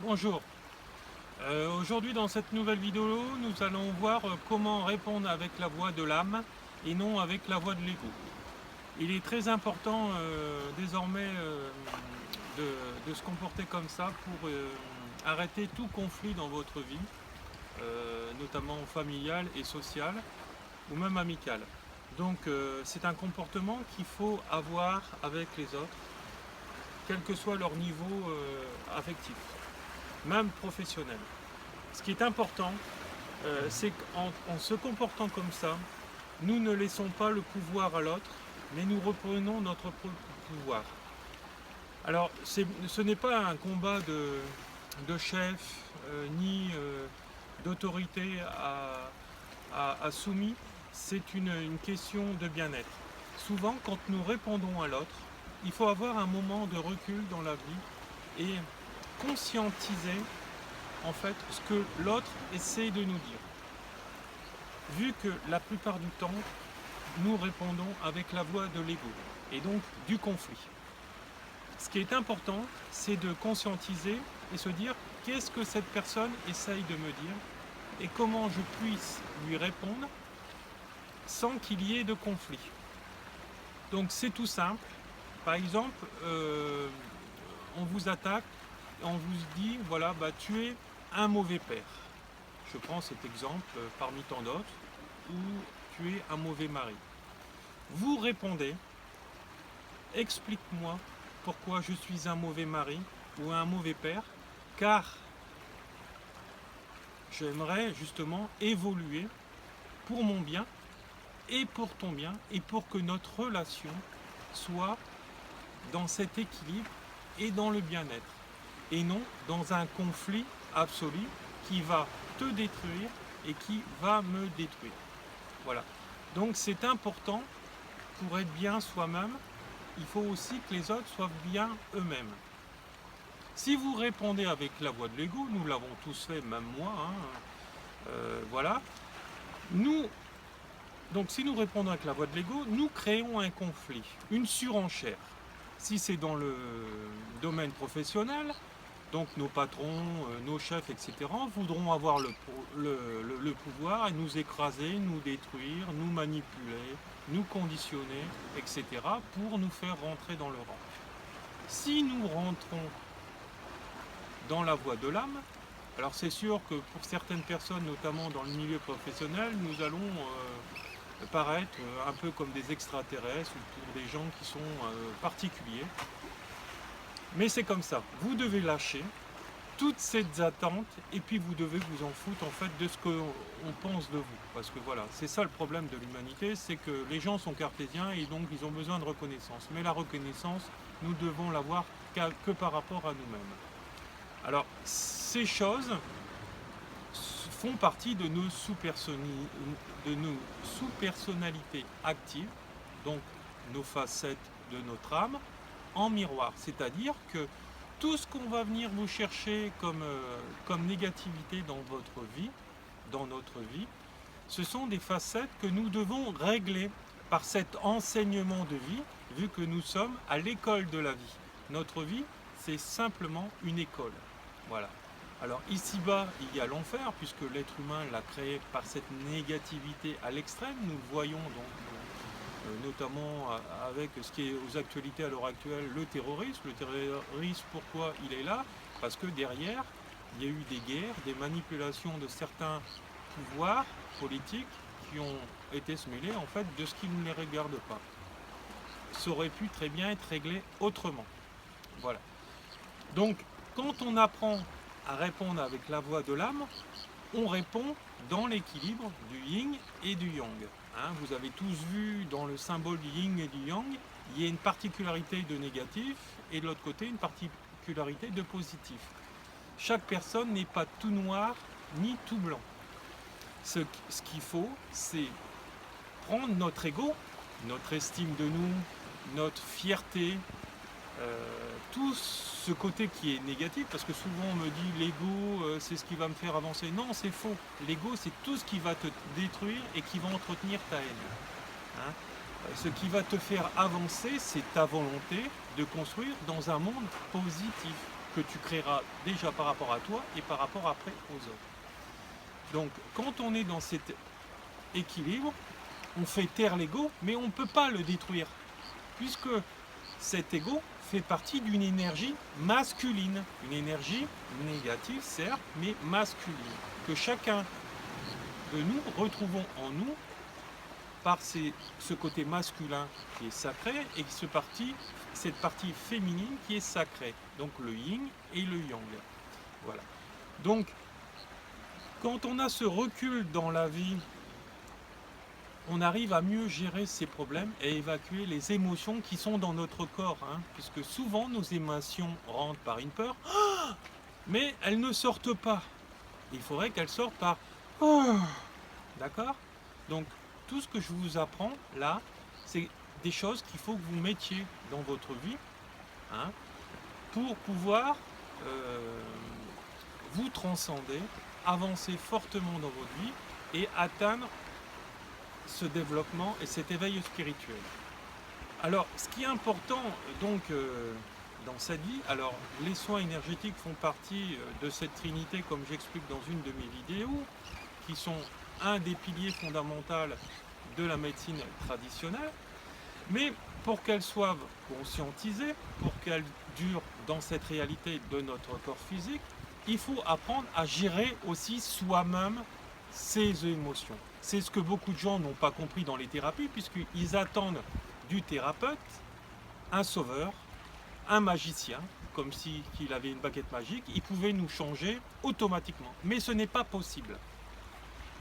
Bonjour. Aujourd'hui dans cette nouvelle vidéo, nous allons voir comment répondre avec la voix de l'âme et non avec la voix de l'ego. Il est très important désormais de se comporter comme ça pour arrêter tout conflit dans votre vie, notamment familiale et sociale ou même amicale. Donc c'est un comportement qu'il faut avoir avec les autres, quel que soit leur niveau affectif, même professionnel. Ce qui est important, c'est qu'en se comportant comme ça, nous ne laissons pas le pouvoir à l'autre, mais nous reprenons notre propre pouvoir. Alors, ce n'est pas un combat de chef, ni d'autorité à soumis, c'est une question de bien-être. Souvent, quand nous répondons à l'autre, il faut avoir un moment de recul dans la vie et conscientiser en fait ce que l'autre essaie de nous dire. Vu que la plupart du temps, nous répondons avec la voix de l'ego et donc du conflit. Ce qui est important, c'est de conscientiser et se dire qu'est-ce que cette personne essaye de me dire et comment je puisse lui répondre sans qu'il y ait de conflit. Donc c'est tout simple. Par exemple, on vous attaque et on vous dit voilà, tu es un mauvais père. Je prends cet exemple parmi tant d'autres où tu es un mauvais mari. Vous répondez, explique-moi pourquoi je suis un mauvais mari ou un mauvais père, car j'aimerais justement évoluer pour mon bien et pour ton bien et pour que notre relation soit dans cet équilibre et dans le bien-être et non dans un conflit absolu qui va te détruire et qui va me détruire. Voilà. Donc c'est important pour être bien soi-même, il faut aussi que les autres soient bien eux-mêmes. Si vous répondez avec la voix de l'ego, nous l'avons tous fait, même moi, voilà. Donc si nous répondons avec la voix de l'ego, nous créons un conflit, une surenchère. Si c'est dans le domaine professionnel, donc nos patrons, nos chefs, etc., voudront avoir le pouvoir et nous écraser, nous détruire, nous manipuler, nous conditionner, etc., pour nous faire rentrer dans le rang. Si nous rentrons dans la voie de l'âme, alors c'est sûr que pour certaines personnes, notamment dans le milieu professionnel, nous allons paraître un peu comme des extraterrestres ou pour des gens qui sont particuliers. Mais c'est comme ça, vous devez lâcher toutes ces attentes et puis vous devez vous en foutre en fait de ce qu'on pense de vous. Parce que voilà, c'est ça le problème de l'humanité, c'est que les gens sont cartésiens et donc ils ont besoin de reconnaissance. Mais la reconnaissance, nous devons l'avoir que par rapport à nous-mêmes. Alors, ces choses font partie de nos sous-personnalités actives, donc nos facettes de notre âme, en miroir. C'est-à-dire que tout ce qu'on va venir vous chercher comme négativité dans votre vie, dans notre vie, ce sont des facettes que nous devons régler par cet enseignement de vie, vu que nous sommes à l'école de la vie. Notre vie, c'est simplement une école. Voilà. Alors ici-bas, il y a l'enfer, puisque l'être humain l'a créé par cette négativité à l'extrême. Nous le voyons donc notamment avec ce qui est aux actualités à l'heure actuelle, le terrorisme. Le terrorisme, pourquoi il est là? Parce que derrière, il y a eu des guerres, des manipulations de certains pouvoirs politiques qui ont été se mêler en fait de ce qui ne les regarde pas. Ça aurait pu très bien être réglé autrement. Voilà. Donc, quand on apprend à répondre avec la voix de l'âme, on répond dans l'équilibre du yin et du yang. Vous avez tous vu dans le symbole du yin et du yang, il y a une particularité de négatif et de l'autre côté une particularité de positif. Chaque personne n'est pas tout noir ni tout blanc. Ce qu'il faut, c'est prendre notre ego, notre estime de nous, notre fierté, tout ce côté qui est négatif, parce que souvent on me dit l'ego c'est ce qui va me faire avancer. Non, c'est faux. L'ego c'est tout ce qui va te détruire et qui va entretenir ta haine. Ce qui va te faire avancer, c'est ta volonté de construire dans un monde positif. que tu créeras déjà par rapport à toi et par rapport après aux autres. Donc quand on est dans cet équilibre, on fait taire l'ego, mais on ne peut pas le détruire, puisque cet ego fait partie d'une énergie masculine, une énergie négative certes, mais masculine, que chacun de nous retrouvons en nous par ce côté masculin qui est sacré et cette partie féminine qui est sacrée, donc le yin et le yang. Voilà. Donc, quand on a ce recul dans la vie, on arrive à mieux gérer ces problèmes et évacuer les émotions qui sont dans notre corps, hein, puisque souvent nos émotions rentrent par une peur, mais elles ne sortent pas. Il faudrait qu'elles sortent par d'accord? Donc, tout ce que je vous apprends là, c'est des choses qu'il faut que vous mettiez dans votre vie, hein, pour pouvoir vous transcender, avancer fortement dans votre vie et atteindre ce développement et cet éveil spirituel. Alors, ce qui est important donc dans cette vie, alors les soins énergétiques font partie de cette trinité, comme j'explique dans une de mes vidéos, qui sont un des piliers fondamentaux de la médecine traditionnelle, mais pour qu'elles soient conscientisées, pour qu'elles durent dans cette réalité de notre corps physique, il faut apprendre à gérer aussi soi-même ses émotions. C'est ce que beaucoup de gens n'ont pas compris dans les thérapies, puisqu'ils attendent du thérapeute un sauveur, un magicien, comme s'il avait une baguette magique, il pouvait nous changer automatiquement. Mais ce n'est pas possible.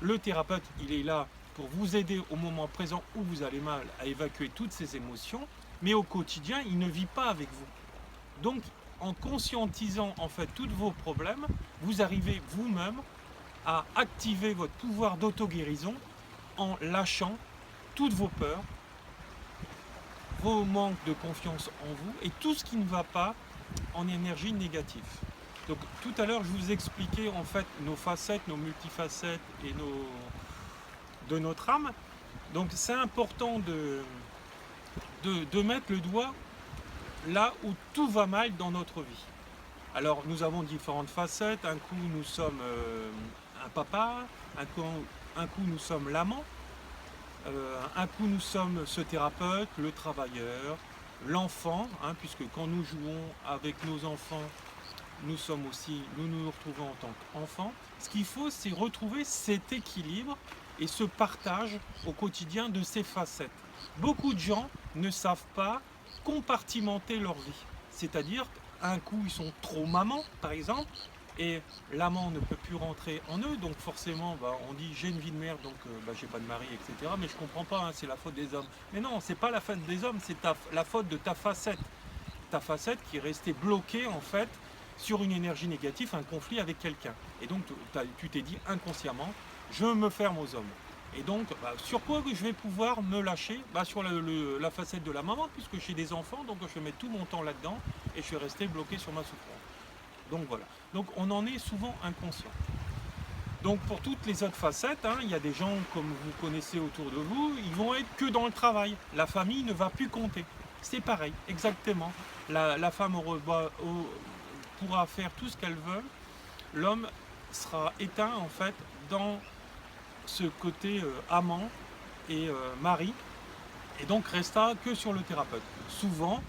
Le thérapeute, il est là pour vous aider au moment présent où vous allez mal à évacuer toutes ces émotions, mais au quotidien, il ne vit pas avec vous. Donc, en conscientisant en fait tous vos problèmes, vous arrivez vous-même à activer votre pouvoir d'auto-guérison en lâchant toutes vos peurs, vos manques de confiance en vous et tout ce qui ne va pas en énergie négative. Donc tout à l'heure je vous expliquais en fait nos facettes, nos multifacettes et de notre âme. Donc c'est important de mettre le doigt là où tout va mal dans notre vie. Alors nous avons différentes facettes, un coup nous sommes un papa, un coup nous sommes l'amant, un coup nous sommes ce thérapeute, le travailleur, l'enfant, hein, puisque quand nous jouons avec nos enfants, nous nous retrouvons en tant qu'enfants. Ce qu'il faut, c'est retrouver cet équilibre et ce partage au quotidien de ces facettes. Beaucoup de gens ne savent pas compartimenter leur vie. C'est-à-dire, un coup, ils sont trop mamans, par exemple, et l'amant ne peut plus rentrer en eux, donc forcément, on dit j'ai une vie de merde, donc j'ai pas de mari, etc. Mais je comprends pas, hein, c'est la faute des hommes. Mais non, c'est pas la faute des hommes, c'est la faute de ta facette. Ta facette qui est restée bloquée, en fait, sur une énergie négative, un conflit avec quelqu'un. Et donc, tu t'es dit inconsciemment, je me ferme aux hommes. Et donc, sur quoi je vais pouvoir me lâcher? Sur la facette de la maman, puisque j'ai des enfants, donc je vais mettre tout mon temps là-dedans et je vais rester bloqué sur ma souffrance. Donc voilà. Donc on en est souvent inconscient. Donc pour toutes les autres facettes, hein, il y a des gens comme vous connaissez autour de vous, ils vont être que dans le travail. La famille ne va plus compter. C'est pareil, exactement. La femme pourra faire tout ce qu'elle veut. L'homme sera éteint en fait dans ce côté amant et mari, et donc restera que sur le thérapeute. Souvent,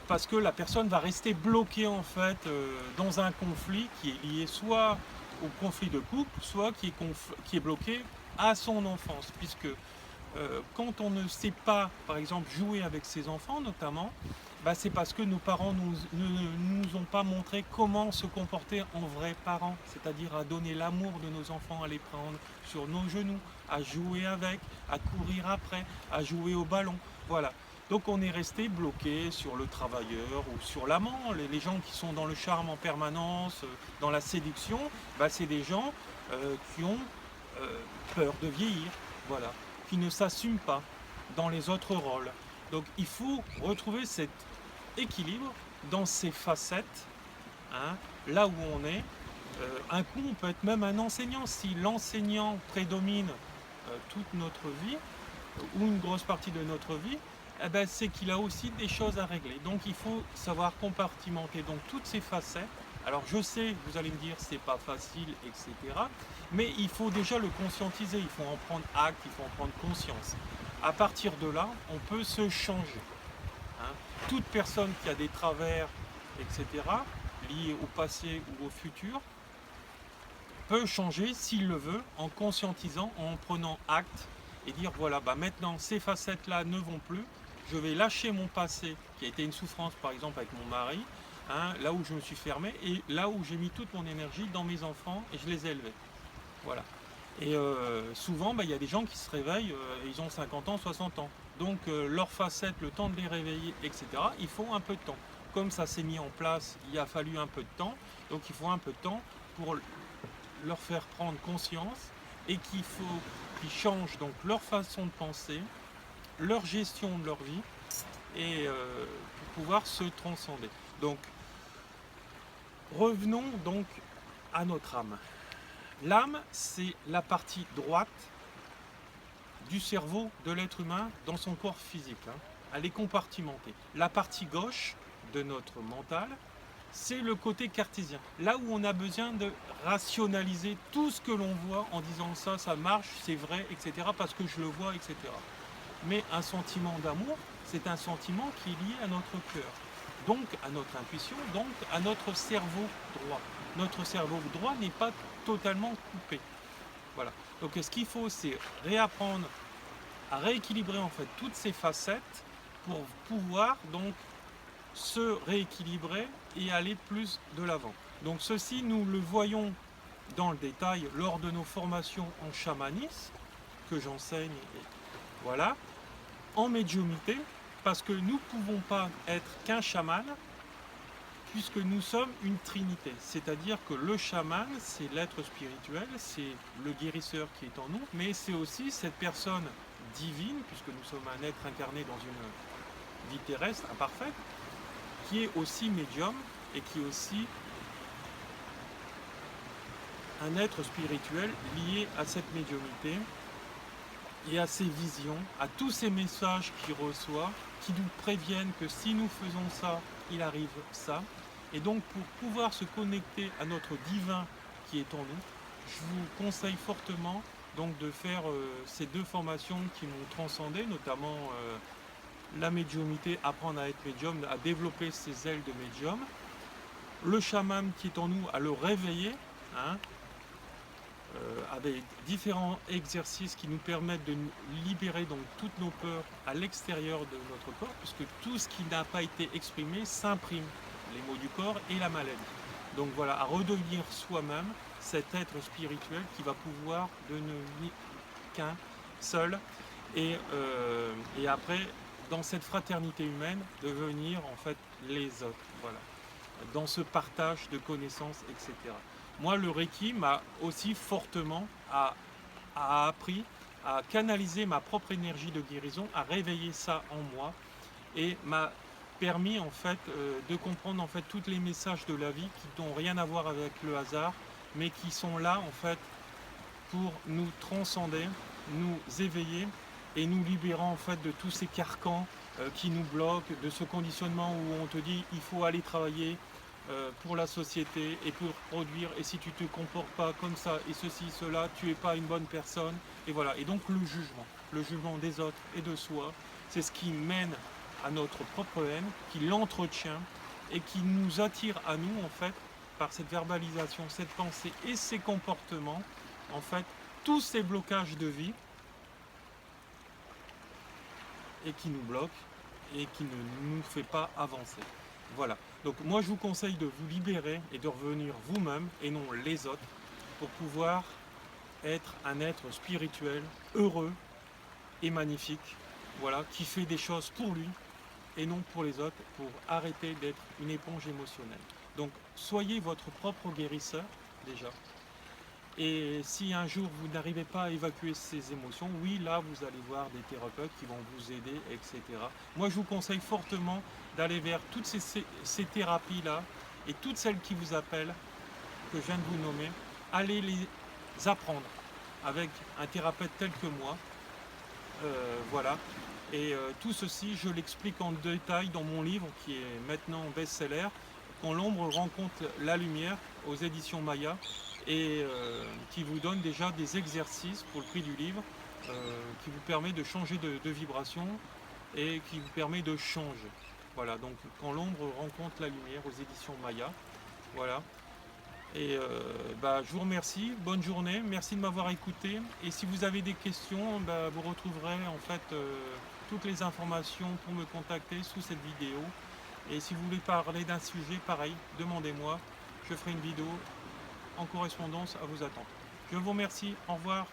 parce que la personne va rester bloquée en fait dans un conflit qui est lié soit au conflit de couple, soit qui est bloqué à son enfance, puisque quand on ne sait pas, par exemple, jouer avec ses enfants notamment, c'est parce que nos parents ne nous ont pas montré comment se comporter en vrais parents, c'est-à-dire à donner l'amour de nos enfants, à les prendre sur nos genoux, à jouer avec, à courir après, à jouer au ballon, voilà. Donc on est resté bloqué sur le travailleur ou sur l'amant. Les gens qui sont dans le charme en permanence, dans la séduction, c'est des gens qui ont peur de vieillir, voilà, qui ne s'assument pas dans les autres rôles. Donc il faut retrouver cet équilibre dans ces facettes, hein, là où on est. Un coup, on peut être même un enseignant. Si l'enseignant prédomine toute notre vie, ou une grosse partie de notre vie, eh ben, c'est qu'il a aussi des choses à régler. Donc il faut savoir compartimenter donc toutes ces facettes. Alors je sais, vous allez me dire, c'est pas facile, etc. Mais il faut déjà le conscientiser, il faut en prendre acte, il faut en prendre conscience. À partir de là, on peut se changer. Hein. Toute personne qui a des travers, etc., liés au passé ou au futur, peut changer s'il le veut en conscientisant, en prenant acte et dire voilà, bah maintenant ces facettes-là ne vont plus, je vais lâcher mon passé qui a été une souffrance par exemple avec mon mari, hein, là où je me suis fermé et là où j'ai mis toute mon énergie dans mes enfants et je les ai élevés. Voilà. Et souvent, bah, y a des gens qui se réveillent, ils ont 50 ans, 60 ans. Donc leurs facettes, le temps de les réveiller, etc., il faut un peu de temps. Comme ça s'est mis en place, il a fallu un peu de temps. Donc il faut un peu de temps pour leur faire prendre conscience et qu'il faut qu'ils changent donc leur façon de penser, leur gestion de leur vie et pour pouvoir se transcender. Donc revenons donc à notre âme. L'âme, c'est la partie droite du cerveau de l'être humain dans son corps physique. Hein. Elle est compartimentée. La partie gauche de notre mental, c'est le côté cartésien. Là où on a besoin de rationaliser tout ce que l'on voit en disant ça, ça marche, c'est vrai, etc. parce que je le vois, etc. Mais un sentiment d'amour, c'est un sentiment qui est lié à notre cœur, donc à notre intuition, donc à notre cerveau droit. Notre cerveau droit n'est pas totalement coupé. Voilà. Donc ce qu'il faut, c'est réapprendre à rééquilibrer en fait toutes ces facettes pour pouvoir donc se rééquilibrer et aller plus de l'avant. Donc ceci, nous le voyons dans le détail lors de nos formations en chamanisme que j'enseigne, et voilà, en médiumité, parce que nous ne pouvons pas être qu'un chaman, puisque nous sommes une trinité. C'est-à-dire que le chaman, c'est l'être spirituel, c'est le guérisseur qui est en nous, mais c'est aussi cette personne divine, puisque nous sommes un être incarné dans une vie terrestre imparfaite, qui est aussi médium et qui est aussi un être spirituel lié à cette médiumité et à ses visions, à tous ces messages qu'il reçoit, qui nous préviennent que si nous faisons ça, il arrive ça. Et donc pour pouvoir se connecter à notre divin qui est en nous, je vous conseille fortement donc de faire ces deux formations qui m'ont transcendé, notamment la médiumité, apprendre à être médium, à développer ses ailes de médium, le chaman qui est en nous, à le réveiller, hein, avec différents exercices qui nous permettent de nous libérer donc toutes nos peurs à l'extérieur de notre corps, puisque tout ce qui n'a pas été exprimé s'imprime, les maux du corps et la maladie. Donc voilà, à redevenir soi-même cet être spirituel qui va pouvoir devenir qu'un seul et après dans cette fraternité humaine devenir en fait les autres, voilà, dans ce partage de connaissances, etc. Moi, le Reiki m'a aussi fortement appris à canaliser ma propre énergie de guérison, à réveiller ça en moi et m'a permis en fait de comprendre en fait tous les messages de la vie qui n'ont rien à voir avec le hasard, mais qui sont là en fait pour nous transcender, nous éveiller et nous libérant en fait de tous ces carcans qui nous bloquent, de ce conditionnement où on te dit il faut aller travailler pour la société et pour produire, et si tu te comportes pas comme ça et ceci, cela, tu n'es pas une bonne personne, et voilà. Et donc le jugement des autres et de soi, c'est ce qui mène à notre propre haine, qui l'entretient et qui nous attire à nous en fait par cette verbalisation, cette pensée et ces comportements, en fait, tous ces blocages de vie et qui nous bloquent et qui ne nous fait pas avancer. Voilà. Donc moi je vous conseille de vous libérer et de revenir vous-même et non les autres pour pouvoir être un être spirituel, heureux et magnifique, voilà, qui fait des choses pour lui et non pour les autres, pour arrêter d'être une éponge émotionnelle. Donc soyez votre propre guérisseur déjà. Et si un jour vous n'arrivez pas à évacuer ces émotions, oui, là vous allez voir des thérapeutes qui vont vous aider, etc. Moi je vous conseille fortement d'aller vers toutes ces thérapies-là et toutes celles qui vous appellent, que je viens de vous nommer, allez les apprendre avec un thérapeute tel que moi. Voilà. Et tout ceci, je l'explique en détail dans mon livre qui est maintenant best-seller, Quand l'ombre rencontre la lumière, aux éditions Maya, et qui vous donne déjà des exercices pour le prix du livre, qui vous permet de changer de vibration et qui vous permet de changer. Voilà, donc Quand l'ombre rencontre la lumière, aux éditions Maya. Voilà. Et je vous remercie, bonne journée, merci de m'avoir écouté. Et si vous avez des questions, vous retrouverez en fait toutes les informations pour me contacter sous cette vidéo. Et si vous voulez parler d'un sujet, pareil, demandez-moi. Je ferai une vidéo en correspondance à vos attentes. Je vous remercie, au revoir.